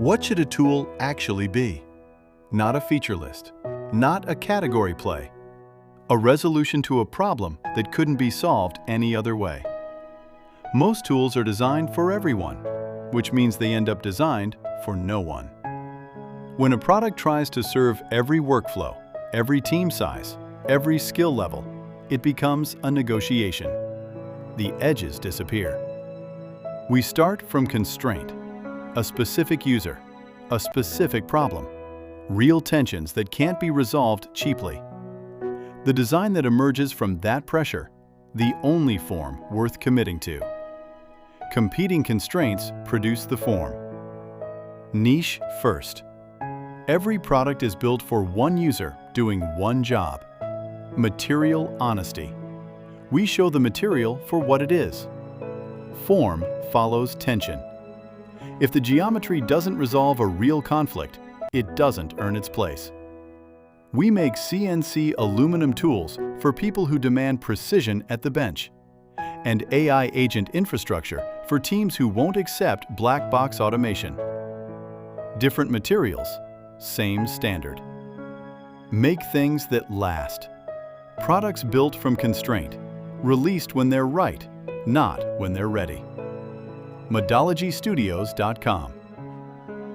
What should a tool actually be? Not a feature list, not a category play, a resolution to a problem that couldn't be solved any other way. Most tools are designed for everyone, which means they end up designed for no one. When a product tries to serve every workflow, every team size, every skill level, it becomes a negotiation. The edges disappear. We start from constraint, a specific user, a specific problem, real tensions that can't be resolved cheaply. The design that emerges from that pressure, the only form worth committing to. Competing constraints produce the form. Niche first. Every product is built for one user doing one job. Material honesty. We show the material for what it is. Form follows tension. If the geometry doesn't resolve a real conflict, it doesn't earn its place. We make CNC aluminum tools for people who demand precision at the bench, and AI agent infrastructure for teams who won't accept black box automation. Different materials, same standard. Make things that last. Products built from constraint, released when they're right, not when they're ready. ModologyStudios.com